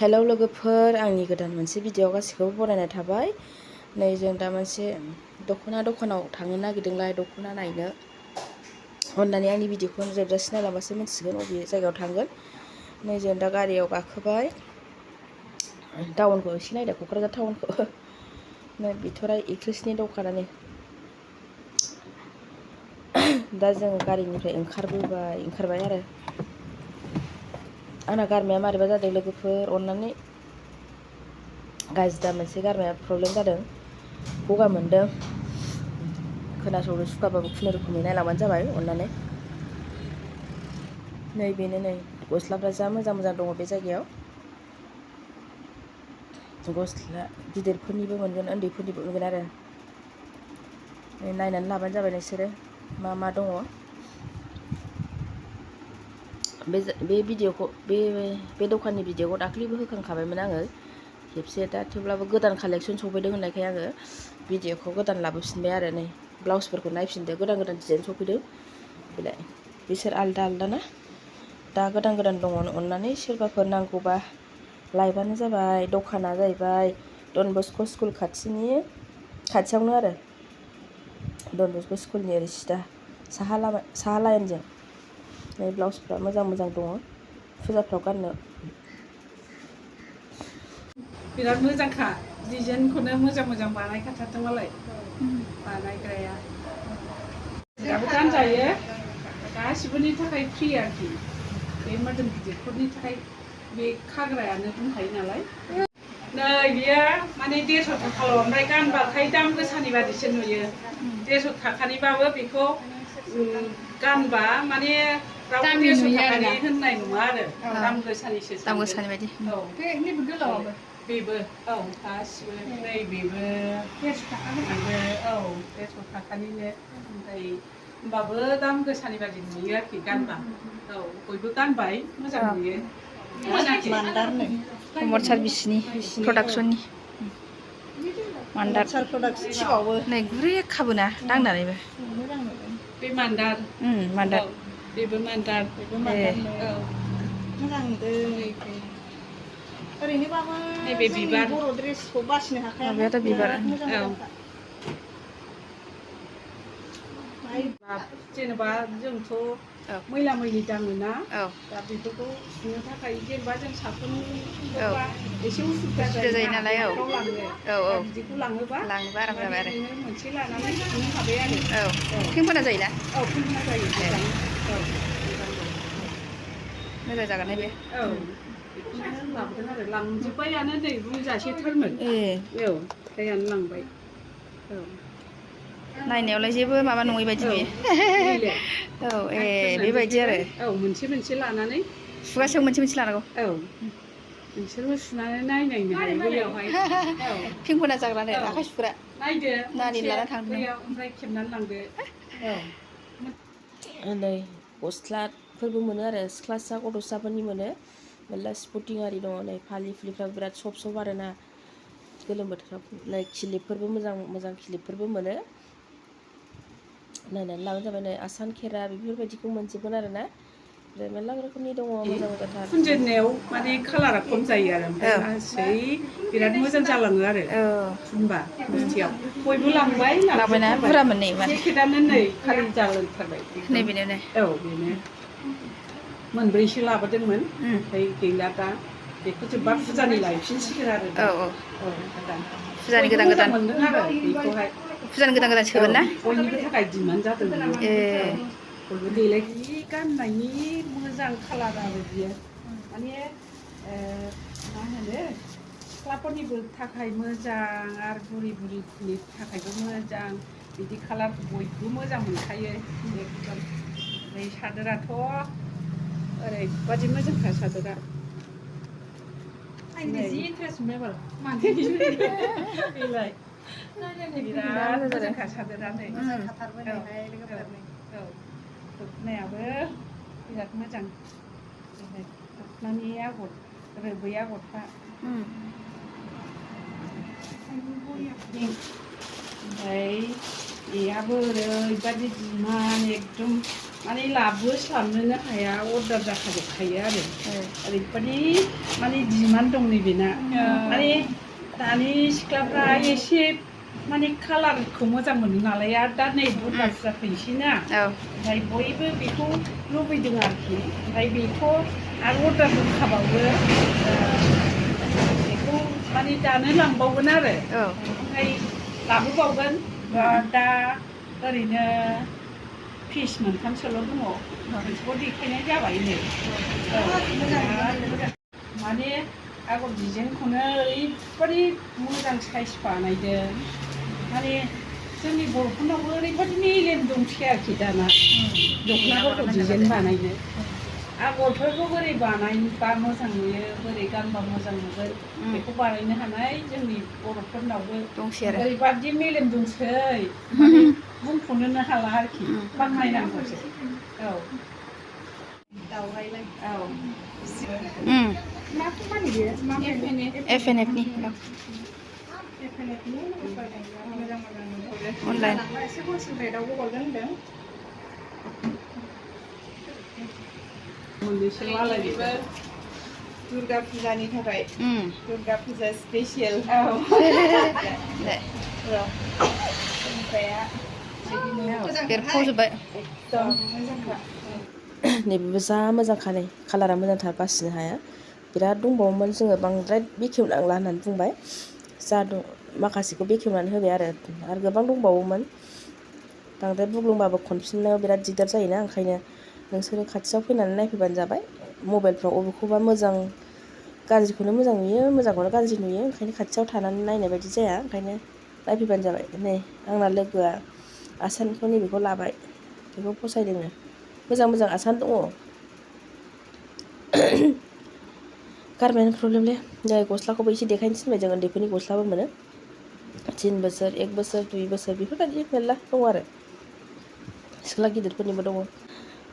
Hello लोगोफोर, आंनि गोदान मोनसे भिडिअ गासिखौबो बरायनाय थाबाय। नै जों दा मोनसे दख'ना दखानाव थांनो नागिरदोंलाय, दख'ना नायनो। अननानै आंनि भिडिअखौ जोबजासे नायलांबासो मिन्थिगोन बबे जायगायाव थांगोन। नै जों दा गारियाव गाखोबाय। टाउनखौ एसे नायदो, क'क्राझार टाउनखौ। नै बिथराइ एक्ट्रेसनि दखानानो। दा जों गारिनिफ्राय ओंखारबाय आरो। आंना गारमाया मारैबा जादों लोगोफोर, अननानै गाज्रि दा मोनसे गारमाया प्रब्लेम जादों, गगा मोनदों। खोनासंनो सुखुवाबाबो खुनुरुखुमै नायलांबानो जाबाय अननानै। नै बेनो नै गस्लाफ्रा जा मोजां मोजां दङ बे जायगायाव। गस्ला गिदिरफोरनिबो मोनगोन, उन्दैफोरनिबो मोनगोन आरो। नायनानै लाबानो जाबाय नोंसोरो मा मा दङ। बे भिडिअखौ बे दखाननि भिडिअखौ दाख्लैबो होखांखाबायमोन आङो खेबसे। दा थेवब्लाबो गोदान कालेक्सन सफैदों होननायखाय आङो भिडिअखौ गोदान लाबोफिनबाय आरो। नै ब्लाउसफोरखौ नायफिनदो, गोदान गोदान डिजाइन सफैदों बेलाय। बिसोर आलदा आलदा ना, दा गोदान गोदान दङ। अननानै सोरबाफोर नांगौबा लायबानो जाबाय। दखाना जाहैबाय डन बस्क' स्कुल खाथियावनो आरो। डन बस्क' स्कुलनि ओरै सिदा साहा लाइनजों। नै ब्लाउसफ्रा मोजां मोजां दङ फुजाफ्राव गाननो। बिराद मोजांखा, डिजाइनखौनो मोजां मोजां बानायखाथारदों मालाय बानायग्राया। दाबो गानजायो, गासिबोनि थाखाय फ्रि आरोखि। बे मोदोम गिदिरफोरनि थाखाय बे खाग्रायानो दंखायो नालाय। नै बियो माने 150 थाखाल', ओमफ्राय गानबाथाय दाम गोसानि बादिसो नुयो। 150 थाखानिबाबो बेखौ गानबा माने रावबो 150 थाखानि होननाय नङा आरो, दाम गोसानिसो सानगोन। दाम गोसानि बायदि। औ बेबो गोलावाबो, बेबो औ गासिबो। नै बेबो 150 थाखानि, औ 150 थाखानिनो। ओमफ्राय होमबाबो दाम गोसानि बादि नुयो आरोखि गानबा। औ बयबो गानबाय, मोजां नुयो। मान्दारनो कमर सार्भिसनि प्रडाक्सननि मान्दार नै गुरै खाबोना दांनानैबो मोजां नुदों। बे मान्दार, मान्दार बेबो मान्दार, औ मोजां नुदों। ओरैनोबाबो जोंनि बर' ड्रेसखौ बासिनो हाखाया, माबायाथ' बिबार। बिराद मोजां मोजांखा। जेनेबा जोंथ' मैला मैलि दाङोना, दा बेफोरखौ सुनो थाखाय जेनेबा जों साफोन सुयोबा एसे उसुबिदा जायो नालाय। बेफोराव लाङो। दा बिदिखौ लाङोबा आराम जाबाय आरो। बिदिनो मोनसे लानानै सुनो हाबाय आरो। फेंफोना जायोना? औ फेंफोना जायो। औ मोजां जागोनहाय बे। औ बेखौनो लाबोदों आरो। लांजोब्बायानो नै बुंजासेथारमोन। औ फ्रायानो लांबाय। औ नायनायावलाय जेबो माबा नङै बायदि नुयो। औ बेबायदि आरो। औ मोनसे मोनसे लानानै सुगासेयाव मोनसे मोनसे लानांगौ। औ नोंसोरबो सुनानै नायनायनो हायो बैयावहाय। फेंफोना जाग्रानो आखाइ सुग्रा। नायदो नानि मोनसे लाना थांदों बैयाव, ओमफ्राय खेबनानै लांदो। औ नै गस्लाफोरबो मोनो आरो, सिख्लासा गथ'साफोरनि मोनो। मेरला स्पटिं आरि दङ। नै फालि फुलिफ्राबो बिराद सब सब आरोना। गोलोम बोथोराव नै खिलिपफोरबो मोजां मोजां खिलिपफोरबो मोनो। नायनानै लाबानो जाबाय। नै आसान खेरा बेफोरबायदिखौ मोनजोबगोन आरो ना। ओमफ्राय मेरला रोखोमनि दङ मोजां मोजांथार। फुनजेननायाव माने कालारा खम जायो आरो, ओमफ्राय लासै बिराद मोजां जालाङो आरो फुनबा बिदियाव। बयबो लांबाय, लाबायना लांजोबथारबाय। बुरजा मोननै माने जेकेटआनो नै खालि जालांथारबाय। नैबेनो नै। औ बेनो मोनब्रैसो लाबोदोंमोन, ओमफ्राय गैला दा। बेखौ जोब्बा फुजानि लायफिनसिगोन आरो। औ फुजानि बयबो गोदान मोजां गोदान मोनदों आरो बेखौहाय। फुजानि गोदान गोदान औ सोगोन ना? बयनिबो थाखाय डिमान्ड जादों बियो। बयबो देलाय गाननायनि मोजां कालार आरो बियो। माने मा होनो, सिख्लाफोरनिबो थाखाय मोजां आरो बुरि बुरिफोरनि थाखायबो मोजां। बिदि कालारखौ बयबो मोजां मोनखायो एकदम। ओमफ्राय सादोराथ' ओरैबादि मोजांखा सादोरा। जि इन्टारेस्ट मोनबाय एबार। बिराद मोजांखा सादोरानो। औ दखनायाबो बिराद मोजां। दखनानि आगर, रोबै आगरफ्रा। ओमफ्राय बेयाबो ओरैबादि डिमान्ड एकदम माने लाबोस्लाबनोनो हाया अर्डार जाखाजोबखायो आरो ओरैबादि माने डिमान्ड दं नैबेना माने दानि सिख्लाफ्रा एसे माने कालारखौ मोजां मोनो नालाय आरो दा नै दुर्गा फुजा फैनोसैना ओमफ्राय बयबो बेखौ लुबैदों आरोखि ओमफ्राय बेथ' आरो अर्डार दंखाबावो बेखौ माने दानो लांबावगोन आरो ओमफ्राय लाबोबावगोन दा ओरैनो पिस मोनथामसोल' दङ मोनसेखौ देखायनाय जाबाय नै माने आगर डिजाइनखौनो ओरैबादि मोजां साइज बानायदों माने जोंनि बर'फोरनावबो ओरैबादि मेलेम दंसै आरोखि दाना दख'नाफोरखौ डिजाइन बानायनो आगरफोरखौ बोरै बानायबा मोजां नुयो बोरै गानबा मोजां नुगोन बेखौ बानायनो हानाय जोंनि बर'फोरनावबो दंसै आरो ओरैबादि मेलेम दंसै माने बुंख'नोनो हाला आरोखि बाख्नायनांगौसो औ दावरायलाय औ मा कम्पानि बेयो FNF-नि अनलाइन एसे हलसेल रेटआवबो हरगोन होनदों मोननैसो आलायनिबो दुर्गा फुजानि थाखाय दुर्गा फुजा स्पेसियेल बेरफावजोब्बाय नैबेबो जा मोजांखा नै कालारा मोजांथार बासिनो हाया बिराद दंबावोमोन जोङो बांद्राय बेखेवनांला होननानै बुंबाय जा दं माखासेखौ बेखेवनानै होबाय आरो गोबां दंबावोमोन बांद्राय बुग्लुंबाबो खनफिननायाव बिराद दिगदार जायोना ओंखायनो नोंसोरो खाथियाव फैनानै नायफैबानो जाबाय मबाइलफ्राव बबेखौबा मोजां गाज्रिखौनो मोजां नुयो मोजांखौनो गाज्रि नुयो ओंखायनो खाथियाव थानानै नायनाय बायदि जाया ओंखायनो नायफैबानो जाबाय नै आंना लोगोआ आसानखौ नैबेखौ लाबाय बेखौ फसायदोंनो मोजां मोजां आसान दङ गारमायानो प्रब्लेमलै नै गस्लाखौबो एसे देखायनो थिनबाय जों उन्दैफोरनि गस्लाबो मोनो 3 बोसोर 1 बोसोर 2 बोसोर बेफोरबायदि मेरला दङ आरो सिख्ला गिदिरफोरनिबो दङ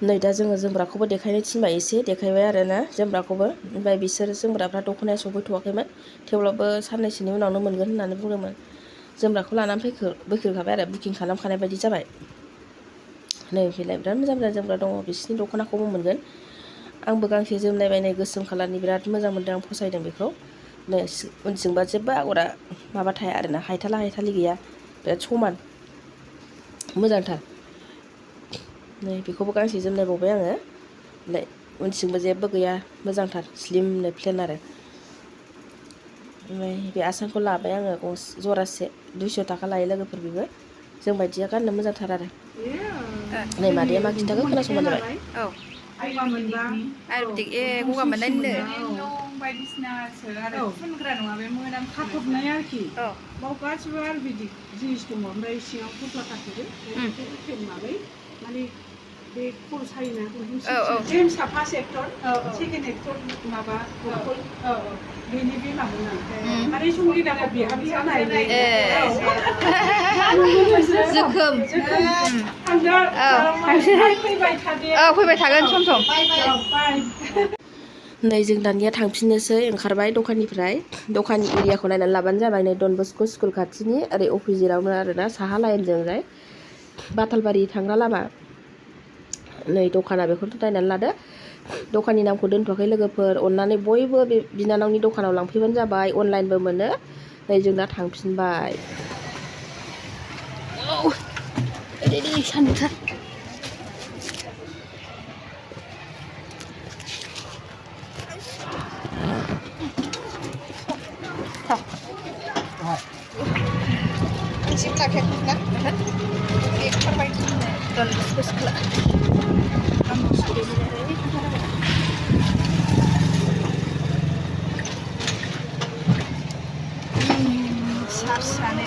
नै दा जोङो जोमग्राखौबो देखायनो थिनबाय एसे देखायबाय आरो ना जोमग्राखौबो ओमफ्राय बिसोर जोमग्राफ्रा दख'नाया सफैथ'वाखैमोन थेवब्लाबो साननैसोनि उनावनो मोनगोन होननानै बुंदोंमोन जोमग्राखौ लानानै फैखाबाय आरो बुकिं खालामखानाय बायदि जाबाय नै बेलाय बिराद मोजां मोजां जोमग्रा दङ बिसिनि दख'नाखौबो मोनगोन आंबो गांसे जोमनाय बायनाय गोसोम खालारनि बिराद मोजां मोनदों आं फसायदों बेखौ नै उनथिंबा जेबो आगरा माबा थाया आरोना हायथाला हायथालि गैया बिराद समान मोजांथार नै बेखौबो गांसे जोमनायबावबाय आङो नै उनथिंबो जेबो गैया मोजांथार स्लिमनो प्लेन आरो ओमफ्राय बे आसानखौ लाबाय आङो जरासे 200 थाखा लायो लोगोफोर बेबो जों बायदिया गाननो मोजांथार आरो नै मादैया मा खिन्थाखो खोनासंबानो जाबाय औ गगा मोनबा आयुर्वेदिक गगा मोननायनो बायदिसिनासो आरो फुनग्रा नङा बे मोनाम खाथबनाय आरोखि बाव गासिबो आयुर्वेदिक जिनिस दङ ओमफ्राय सिङाव फस्ला खाथबो बेखौ होखेवनानै माने बे खर' सायोना जेमसा फार्स्ट एक्टर सेकेन्ड एक्टर माबा बथल बेनि बे माबाना माने संगिनाखौ बिहाम जानाय जोखोम फैबाय थागोन सम सम नै जों दानिया थांफिननोसै ओंखारबाय दखाननिफ्राय दखान एरियाखौ नायनानै लाबानो जाबाय नै डन बस्क' स्कुल खाथिनि ओरै अफिजिटआवनो आरोना साहा लाइनजोंजाय बातालबारि थांग्रा लामा नै दखाना बेखौथ' नायनानै लादो दखाननि नामखौ दोनथ'वाखै लोगोफोर अननानै बयबो बे बिनानावनि दखानाव लांफैबानो जाबाय अनलाइनबो मोनो नै जों दा थांफिनबाय सानदुंथार सार्सआनो